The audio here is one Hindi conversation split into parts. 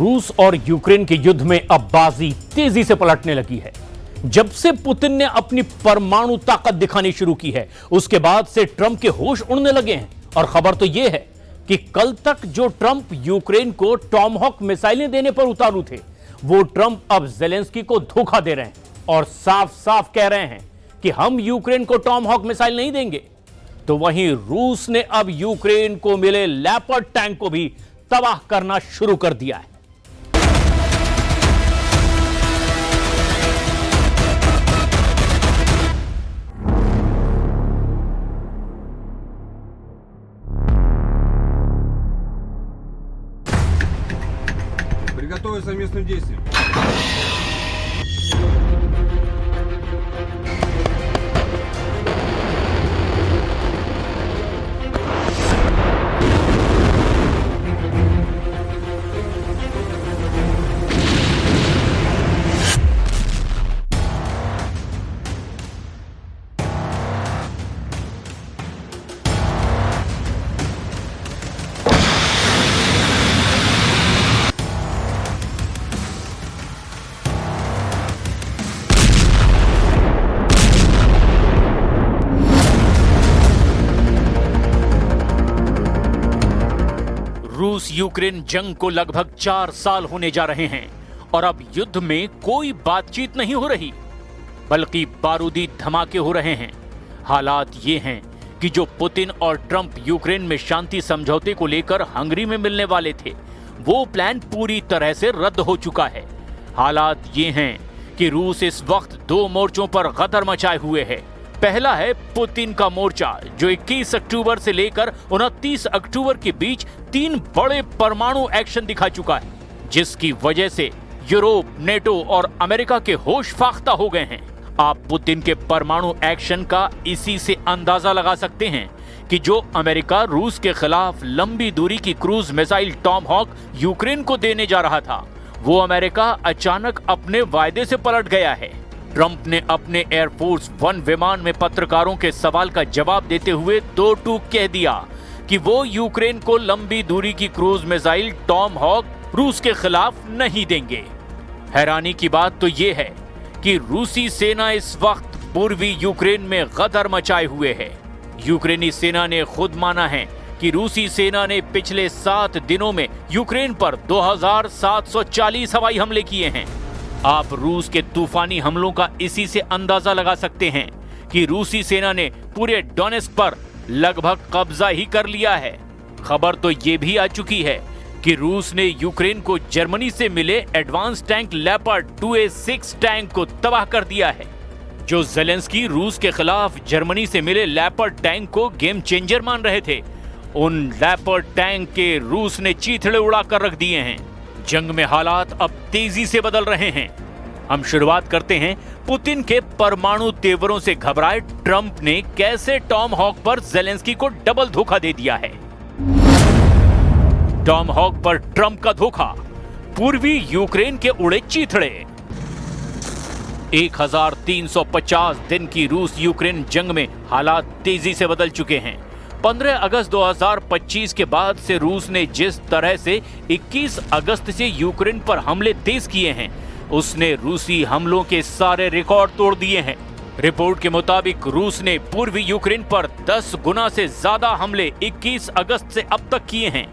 रूस और यूक्रेन के युद्ध में अब बाजी तेजी से पलटने लगी है। जब से पुतिन ने अपनी परमाणु ताकत दिखानी शुरू की है, उसके बाद से ट्रंप के होश उड़ने लगे हैं। और खबर तो यह है कि कल तक जो ट्रंप यूक्रेन को टॉमहॉक मिसाइलें देने पर उतारू थे, वो ट्रंप अब ज़ेलेंस्की को धोखा दे रहे हैं और साफ साफ कह रहे हैं कि हम यूक्रेन को टॉमहॉक मिसाइल नहीं देंगे। तो वहीं रूस ने अब यूक्रेन को मिले लेपर्ड टैंक को भी तबाह करना शुरू कर दिया है। Приготовить совместным действиям. रूस यूक्रेन जंग को लगभग 4 साल होने जा रहे हैं और अब युद्ध में कोई बातचीत नहीं हो रही, बल्कि बारूदी धमाके हो रहे हैं। हालात ये हैं कि जो पुतिन और ट्रंप यूक्रेन में शांति समझौते को लेकर हंगरी में मिलने वाले थे, वो प्लान पूरी तरह से रद्द हो चुका है। हालात ये हैं कि रूस इस वक्त 2 मोर्चों पर गदर मचाए हुए है। पहला है पुतिन का मोर्चा, जो 21 अक्टूबर से लेकर 29 अक्टूबर के बीच 3 बड़े परमाणु एक्शन दिखा चुका है, जिसकी वजह से यूरोप, नेटो और अमेरिका के होश फाख्ता हो गए हैं। आप पुतिन के परमाणु एक्शन का इसी से अंदाजा लगा सकते हैं कि जो अमेरिका रूस के खिलाफ लंबी दूरी की क्रूज मिसाइल टॉमहॉक यूक्रेन को देने जा रहा था, वो अमेरिका अचानक अपने वायदे से पलट गया है। ट्रंप ने अपने एयरफोर्स 1 विमान में पत्रकारों के सवाल का जवाब देते हुए 2 टूक कह दिया कि वो यूक्रेन को लंबी दूरी की क्रूज मिसाइल टॉमहॉक रूस के खिलाफ नहीं देंगे। हैरानी की बात तो ये है कि रूसी सेना इस वक्त पूर्वी यूक्रेन में गदर मचाए हुए है। यूक्रेनी सेना ने खुद माना है कि रूसी सेना ने पिछले 7 दिनों में यूक्रेन पर 2740 हवाई हमले किए हैं। आप रूस के तूफानी हमलों का इसी से अंदाजा लगा सकते हैं कि रूसी सेना ने पूरे डोनेस्क पर लगभग कब्जा ही कर लिया है। खबर तो ये भी आ चुकी है कि रूस ने यूक्रेन को जर्मनी से मिले advance tank leopard 2A6 tank को तबाह कर दिया है। जो ज़ेलेंस्की रूस के खिलाफ जर्मनी से मिले लेपर्ड टैंक को गेम चेंजर मान रहे थे, उन लेपर्ड टैंक के रूस ने चीथड़े उड़ा कर रख दिए हैं। जंग में हालात अब तेजी से बदल रहे हैं। हम शुरुआत करते हैं पुतिन के परमाणु तेवरों से घबराए ट्रंप ने कैसे टॉमहॉक पर ज़ेलेंस्की को डबल धोखा दे दिया है। टॉमहॉक पर ट्रंप का धोखा, पूर्वी यूक्रेन के उड़े चीथड़े। 1350 दिन की रूस यूक्रेन जंग में हालात तेजी से बदल चुके हैं। 15 अगस्त 2025 के बाद से रूस ने जिस तरह से 21 अगस्त से यूक्रेन पर हमले तेज किए हैं, उसने रूसी हमलों के सारे रिकॉर्ड तोड़ दिए हैं। रिपोर्ट के मुताबिक रूस ने पूर्वी यूक्रेन पर 10 गुना से ज्यादा हमले 21 अगस्त से अब तक किए हैं।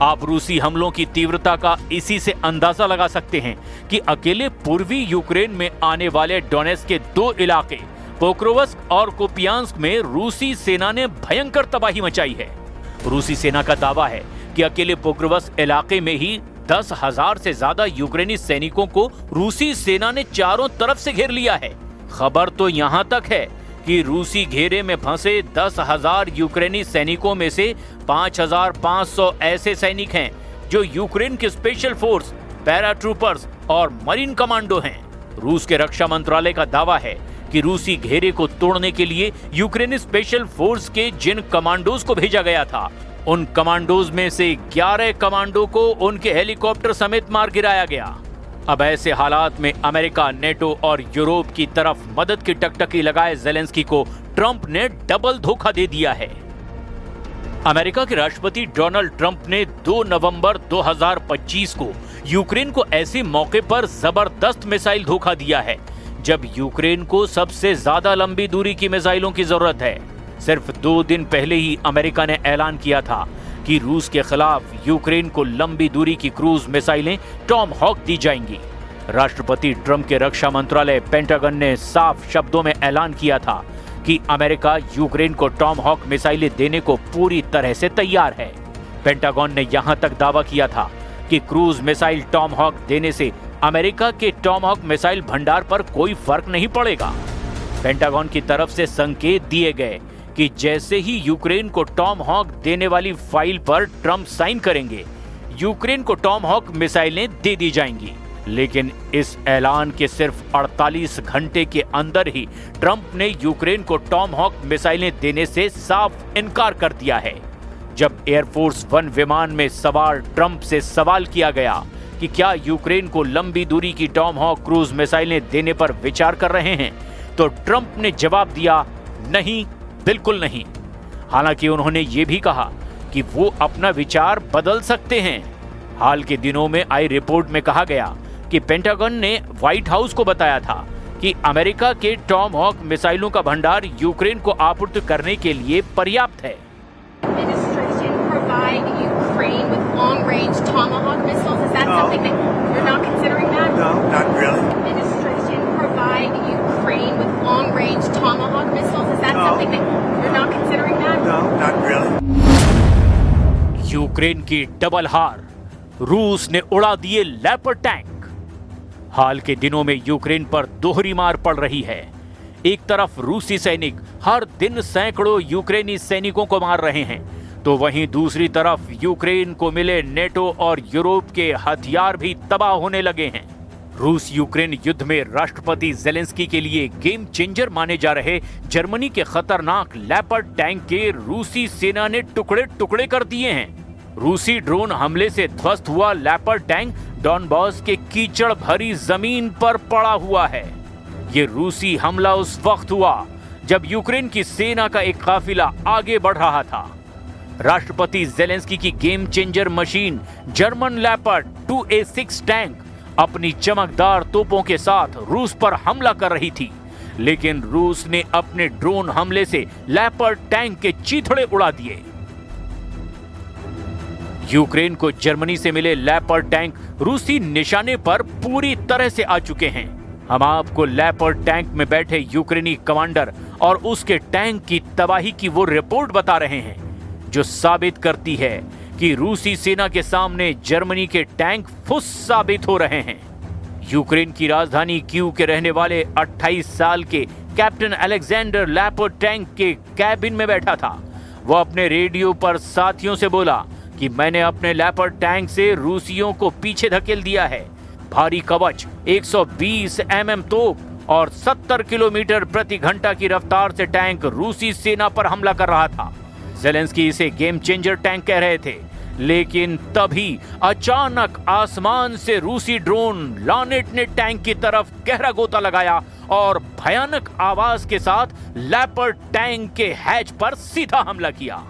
आप रूसी हमलों की तीव्रता का इसी से अंदाजा लगा सकते हैं कि अकेले पूर्वी यूक्रेन में आने वाले डोनेस्क के 2 इलाके पोक्रोवस्क और कुपियांस्क में रूसी सेना ने भयंकर तबाही मचाई है। रूसी सेना का दावा है कि अकेले पोक्रोवस्क इलाके में ही 10,000 से ज्यादा यूक्रेनी सैनिकों को रूसी सेना ने चारों तरफ से घेर लिया है। खबर तो यहाँ तक है कि रूसी घेरे में फंसे 10,000 यूक्रेनी सैनिकों में से 5,500 ऐसे सैनिक हैं जो यूक्रेन के स्पेशल फोर्स, पैराट्रूपर्स और मरीन कमांडो हैं। रूस के रक्षा मंत्रालय का दावा है कि रूसी घेरे को तोड़ने के लिए यूक्रेनी स्पेशल फोर्स के जिन कमांडोज को भेजा गया था, उन कमांडोज में से 11 कमांडो को उनके हेलीकॉप्टर समेत मार गिराया गया। अब ऐसे हालात में अमेरिका, नेटो और यूरोप की तरफ मदद की टकटकी लगाए ज़ेलेंस्की को ट्रंप ने डबल धोखा दे दिया है। अमेरिका के राष्ट्रपति डोनाल्ड ट्रंप ने 2 नवंबर 2025 को यूक्रेन को ऐसे मौके पर जबरदस्त मिसाइल धोखा दिया है जब यूक्रेन को सबसे ज्यादा लंबी दूरी की मिसाइलों की जरूरत है। सिर्फ 2 दिन पहले ही अमेरिका ने ऐलान किया था कि रूस के खिलाफ यूक्रेन को लंबी दूरी की क्रूज मिसाइलें टॉम हॉक दी जाएंगी। राष्ट्रपति ट्रंप के रक्षा मंत्रालय पेंटागन ने साफ शब्दों में ऐलान किया था कि अमेरिका यूक्रेन को टॉम हॉक मिसाइलें देने को पूरी तरह से तैयार है। पेंटागन ने यहां तक दावा किया था कि क्रूज मिसाइल टॉम हॉक देने से अमेरिका के टॉम हॉक मिसाइल भंडार पर कोई फर्क नहीं पड़ेगा। पेंटागन की तरफ से संकेत दिए गए कि जैसे ही यूक्रेन को टॉम हॉक देने वाली फाइल पर ट्रंप साइन करेंगे, यूक्रेन को टॉम हॉक मिसाइलें दे दी जाएंगी। लेकिन इस ऐलान के सिर्फ 48 घंटे के अंदर ही ट्रंप ने यूक्रेन को टॉम हॉक मिसाइलें देने से साफ इनकार कर दिया है। जब एयरफोर्स 1 विमान में सवार ट्रंप से सवाल किया गया कि क्या यूक्रेन को लंबी दूरी की टॉम हॉक क्रूज मिसाइलें देने पर विचार कर रहे हैं, तो ट्रंप ने जवाब दिया, नहीं, बिल्कुल नहीं। हालांकि उन्होंने ये भी कहा कि वो अपना विचार बदल सकते हैं। हाल के दिनों में आई रिपोर्ट में कहा गया कि पेंटागन ने व्हाइट हाउस को बताया था कि अमेरिका के टॉम हॉक मिसाइलों का भंडार यूक्रेन को आपूर्ति करने के लिए पर्याप्त है। यूक्रेन की डबल हार, रूस ने उड़ा दिए लेपर्ड टैंक। हाल के दिनों में यूक्रेन पर दोहरी मार पड़ रही है। एक तरफ रूसी सैनिक हर दिन सैकड़ों यूक्रेनी सैनिकों को मार रहे हैं, तो वहीं दूसरी तरफ यूक्रेन को मिले नेटो और यूरोप के हथियार भी तबाह होने लगे हैं। रूस यूक्रेन युद्ध में राष्ट्रपति जेलेंस्की के लिए गेम चेंजर माने जा रहे जर्मनी के खतरनाक लेपर्ड टैंक के रूसी सेना ने टुकड़े टुकड़े कर दिए हैं। रूसी ड्रोन हमले से ध्वस्त हुआ लेपर्ड टैंक डॉनबॉस के कीचड़ भरी जमीन पर पड़ा हुआ है। ये रूसी हमला उस वक्त हुआ जब यूक्रेन की सेना का एक काफिला आगे बढ़ रहा था। राष्ट्रपति जेलेंस्की की game changer machine German leopard 2A6 tank अपनी चमकदार तोपों के साथ रूस पर हमला कर रही थी, लेकिन रूस ने अपने ड्रोन हमले से लेपर्ड टैंक के चीथड़े उड़ा दिए। यूक्रेन को जर्मनी से मिले लेपर्ड टैंक रूसी निशाने पर पूरी तरह से आ चुके हैं। हम आपको लेपर्ड टैंक में बैठे यूक्रेनी कमांडर और उसके टैंक की तबाही की वो रिपोर्ट बता रहे हैं जो साबित करती है कि रूसी सेना के सामने जर्मनी के टैंक फुस साबित हो रहे हैं। यूक्रेन की राजधानी कीव के रहने वाले 28 साल के कैप्टन अलेक्जेंडर लेपर्ड टैंक के कैबिन में बैठा था। वह अपने रेडियो पर साथियों से बोला कि मैंने अपने लेपर्ड टैंक से रूसियों को पीछे धकेल दिया है। भारी कवच, 120 mm तोप और 70 किलोमीटर प्रति घंटा की रफ्तार से टैंक रूसी सेना पर हमला कर रहा था। जेलेंस्की इसे गेम चेंजर टैंक कह रहे थे, लेकिन तभी अचानक आसमान से रूसी ड्रोन लानेट ने टैंक की तरफ गहरा गोता लगाया और भयानक आवाज के साथ लेपर्ड टैंक के हैच पर सीधा हमला किया।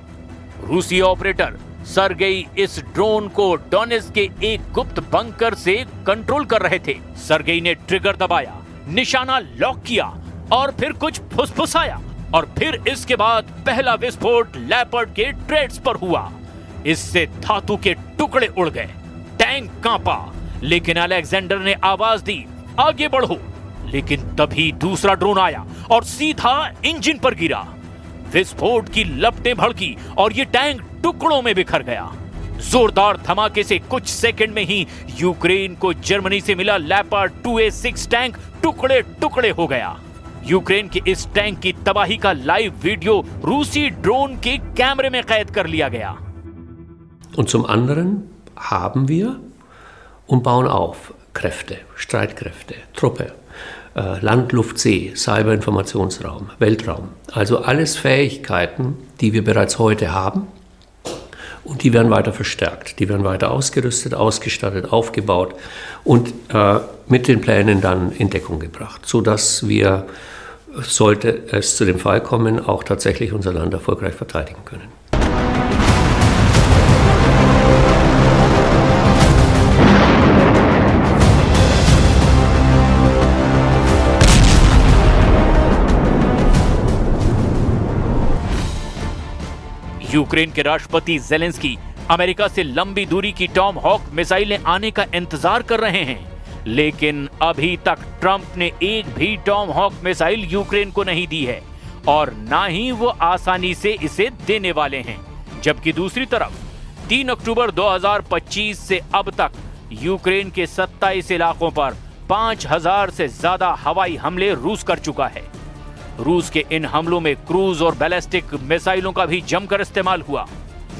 रूसी ऑपरेटर सर्गेई इस ड्रोन को डोनेट्स्क के एक गुप्त बंकर से कंट्रोल कर रहे थे। सर्गेई ने ट्रिगर दबाया, निशाना लॉक किया और फिर कुछ फुसफुसाया और फिर इसके बाद पहला विस्फोट लेपर्ड के ट्रेड्स पर हुआ। इससे धातु के टुकड़े उड़ गए, टैंक कांपा, लेकिन अलेक्जेंडर ने आवाज दी, आगे बढ़ो। लेकिन तभी दूसरा ड्रोन आया और सीधा इंजन पर गिरा। विस्फोट की लपटें भड़की और ये टैंक टुकड़ों में बिखर गया। जोरदार धमाके से कुछ सेकंड में ही यूक्रेन को जर्मनी से मिला लेपर्ड 2A6 टैंक टुकड़े टुकड़े हो गया। यूक्रेन के इस टैंक की तबाही का लाइव वीडियो रूसी ड्रोन के कैमरे में कैद कर लिया गया। Und zum anderen haben wir und bauen auf Kräfte, Streitkräfte, Truppe, Land, Luft, See, Cyberinformationsraum, Weltraum. Also alles Fähigkeiten, die wir bereits heute haben und die werden weiter verstärkt. Die werden weiter ausgerüstet, ausgestattet, aufgebaut und mit den Plänen dann in Deckung gebracht, sodass wir, sollte es zu dem Fall kommen, auch tatsächlich unser Land erfolgreich verteidigen können. Ukraine के राष्ट्रपति जेलेंस्की अमेरिका से लंबी दूरी की टॉम हॉक मिसाइलें आने का इंतजार कर रहे हैं, लेकिन अभी तक ट्रंप ने एक भी टॉम हॉक मिसाइल यूक्रेन को नहीं दी है और ना ही वो आसानी से इसे देने वाले हैं। जबकि दूसरी तरफ 3 अक्टूबर 2025 से अब तक यूक्रेन के 27 इलाकों पर 5000 से ज्यादा हवाई हमले रूस कर चुका है। रूस के इन हमलों में क्रूज और बैलिस्टिक मिसाइलों का भी जमकर इस्तेमाल हुआ।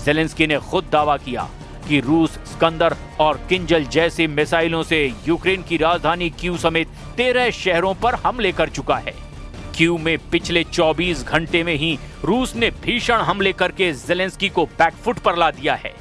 जेलेंस्की ने खुद दावा किया कि रूस स्कंदर और किंजल जैसी मिसाइलों से यूक्रेन की राजधानी कीव समेत 13 शहरों पर हमले कर चुका है। कीव में पिछले 24 घंटे में ही रूस ने भीषण हमले करके जेलेंस्की को बैकफुट पर ला दिया है।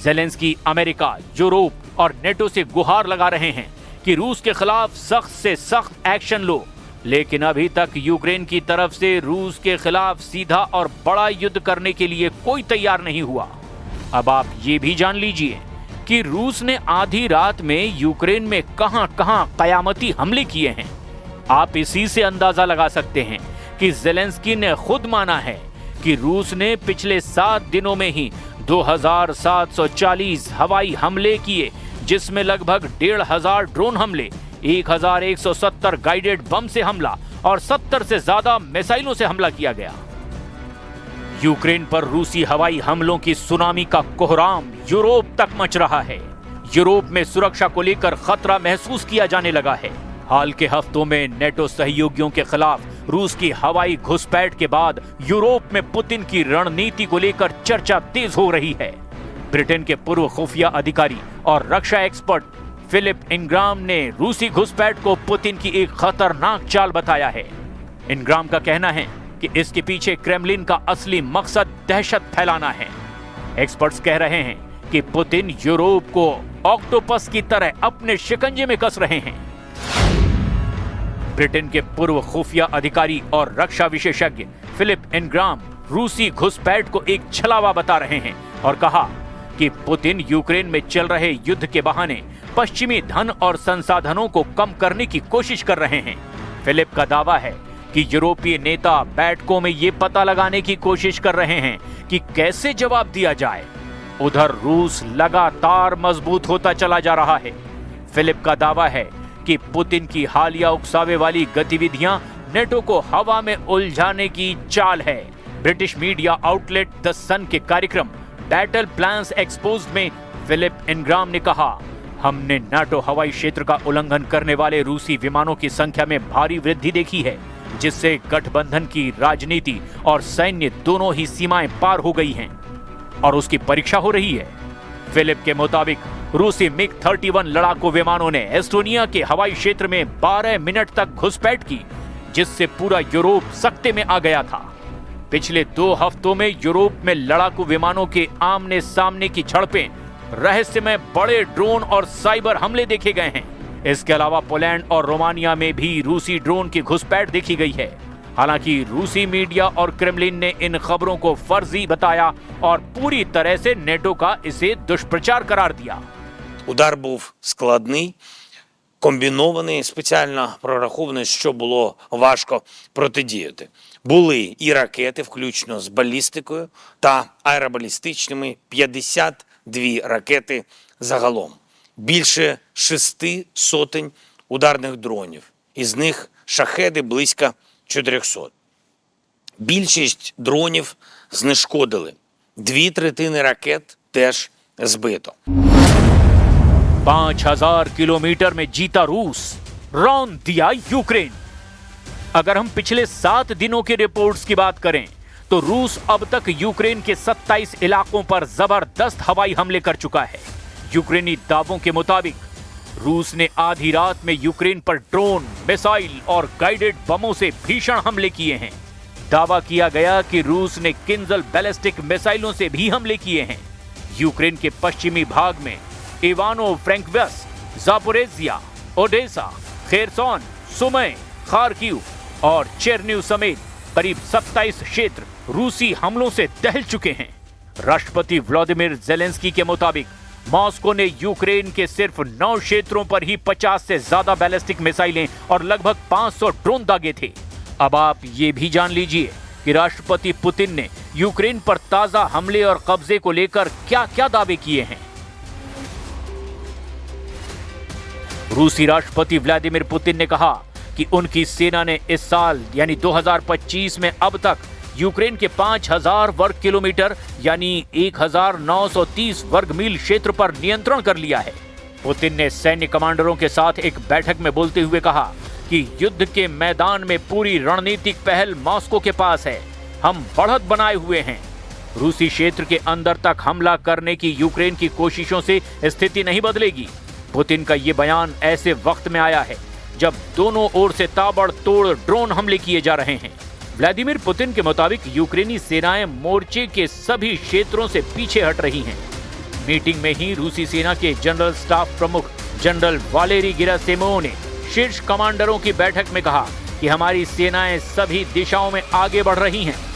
जेलेंस्की अमेरिका, यूरोप और नेटो से गुहार लगा रहे हैं कि रूस के खिलाफ सख्त से सख्त एक्शन लो, लेकिन अभी तक यूक्रेन की तरफ से रूस के खिलाफ सीधा और बड़ा युद्ध करने के लिए कोई तैयार नहीं हुआ। अब आप ये भी जान लीजिए कि रूस ने आधी रात में यूक्रेन में कहां-कहां कयामती हमले किए हैं। आप इसी से अंदाजा लगा सकते हैं कि जेलेंस्की ने खुद माना है कि रूस ने पिछले 7 दिनों में ही 2740 हवाई हमले किए, जिसमें लगभग 1500 ड्रोन हमले, 1170 गाइडेड बम से हमला और 70 से ज्यादा मिसाइलों से हमला किया गया। यूक्रेन पर रूसी हवाई हमलों की सुनामी का कोहराम यूरोप तक मच रहा है। यूरोप में सुरक्षा को लेकर खतरा महसूस किया जाने लगा है। हाल के हफ्तों में नेटो सहयोगियों के खिलाफ रूस की हवाई घुसपैठ के बाद यूरोप में पुतिन की रणनीति को लेकर चर्चा तेज हो रही है। ब्रिटेन के पूर्व खुफिया अधिकारी और रक्षा एक्सपर्ट फिलिप इंग्राम ने रूसी घुसपैठ को पुतिन की एक खतरनाक चाल बताया है। इंग्राम का कहना है कि इसके पीछे क्रेमलिन का असली मकसद दहशत फैलाना है। एक्सपर्ट्स कह रहे हैं कि पुतिन यूरोप को ऑक्टोपस की तरह अपने शिकंजे में कस रहे हैं। ब्रिटेन के पूर्व खुफिया अधिकारी और रक्षा विशेषज्ञ फिलिप इंग्राम रूसी घुसपैठ को एक छलावा बता रहे हैं और कहा कि पुतिन यूक्रेन में चल रहे युद्ध के बहाने पश्चिमी धन और संसाधनों को कम करने की कोशिश कर रहे हैं। फिलिप का दावा है कि यूरोपीय नेता बैठकों में ये पता लगाने की कोशिश कर रहे हैं कि कैसे जवाब दिया जाए। उधर रूस लगातार मजबूत होता चला जा रहा है। फिलिप का दावा है कि पुतिन की हालिया उकसावे वाली गतिविधियां नेटो को हवा में उलझाने की चाल है। ब्रिटिश मीडिया आउटलेट द सन के कार्यक्रम बैटल प्लान्स एक्सपोज्ड में फिलिप इंग्राम ने कहा, हमने नाटो हवाई क्षेत्र का उल्लंघन करने वाले रूसी विमानों की संख्या में भारी वृद्धि देखी है, जिससे गठबंधन की राजनीति और सैन्य दोनों ही सीमाएं पार हो गई हैं और उसकी परीक्षा हो रही है। फिलिप के मुताबिक रूसी मिग 31 लड़ाकू विमानों ने एस्टोनिया के हवाई क्षेत्र में 12 मिनट तक घुसपैठ की, जिससे पूरा यूरोप सख्ते में आ गया था। पिछले 2 हफ्तों में यूरोप में लड़ाकू विमानों के आमने सामने की झड़पें, रहस्यमय बड़े ड्रोन और साइबर हमले देखे गए हैं। इसके अलावा पोलैंड और रोमानिया में भी रूसी ड्रोन की घुसपैठ देखी गई है। हालांकि रूसी मीडिया और क्रेमलिन ने इन खबरों को फर्जी बताया और पूरी तरह से नेटो का इसे दुष्प्रचार करार दिया। Удар був складний, комбінований, спеціально прорахований, що було важко протидіяти. Були і ракети, включно з балістикою та аеробалістичними, 52 ракети загалом. Більше 600 ударних дронів, із них шахеди близько 400. Більшість дронів знешкодили, 2/3 ракет теж збито. 5000 किलोमीटर में जीता रूस, रौंद दिया यूक्रेन। अगर हम पिछले 7 दिनों की रिपोर्ट्स की बात करें तो रूस अब तक यूक्रेन के 27 इलाकों पर जबरदस्त हवाई हमले कर चुका है। यूक्रेनी दावों के मुताबिक रूस ने आधी रात में यूक्रेन पर ड्रोन, मिसाइल और गाइडेड बमों से भीषण हमले किए हैं। दावा किया गया कि रूस ने किंजल बैलिस्टिक मिसाइलों से भी हमले किए हैं। यूक्रेन के पश्चिमी भाग में इवानो फ्रैंकव्स्क, जापोरेजिया, ओडेसा, खेरसोन, सुमय, खार्किव और चेरनिव समेत करीब 27 क्षेत्र रूसी हमलों से दहल चुके हैं। राष्ट्रपति व्लादिमीर जेलेंस्की के मुताबिक मॉस्को ने यूक्रेन के सिर्फ 9 क्षेत्रों पर ही 50 से ज्यादा बैलिस्टिक मिसाइलें और लगभग 500 ड्रोन दागे थे। अब आप ये भी जान लीजिए कि राष्ट्रपति पुतिन ने यूक्रेन पर ताजा हमले और कब्जे को लेकर क्या क्या दावे किए हैं। रूसी राष्ट्रपति व्लादिमीर पुतिन ने कहा कि उनकी सेना ने इस साल यानी 2025 में अब तक यूक्रेन के 5000 वर्ग किलोमीटर यानी 1930 वर्ग मील क्षेत्र पर नियंत्रण कर लिया है। पुतिन ने सैन्य कमांडरों के साथ एक बैठक में बोलते हुए कहा कि युद्ध के मैदान में पूरी रणनीतिक पहल मॉस्को के पास है, हम बढ़त बनाए हुए हैं। रूसी क्षेत्र के अंदर तक हमला करने की यूक्रेन की कोशिशों से स्थिति नहीं बदलेगी। पुतिन का ये बयान ऐसे वक्त में आया है जब दोनों ओर से ताबड़तोड़ ड्रोन हमले किए जा रहे हैं। व्लादिमीर पुतिन के मुताबिक यूक्रेनी सेनाएं मोर्चे के सभी क्षेत्रों से पीछे हट रही हैं। मीटिंग में ही रूसी सेना के जनरल स्टाफ प्रमुख जनरल वालेरी गेरासिमोव ने शीर्ष कमांडरों की बैठक में कहा कि हमारी सेनाएं सभी दिशाओं में आगे बढ़ रही हैं।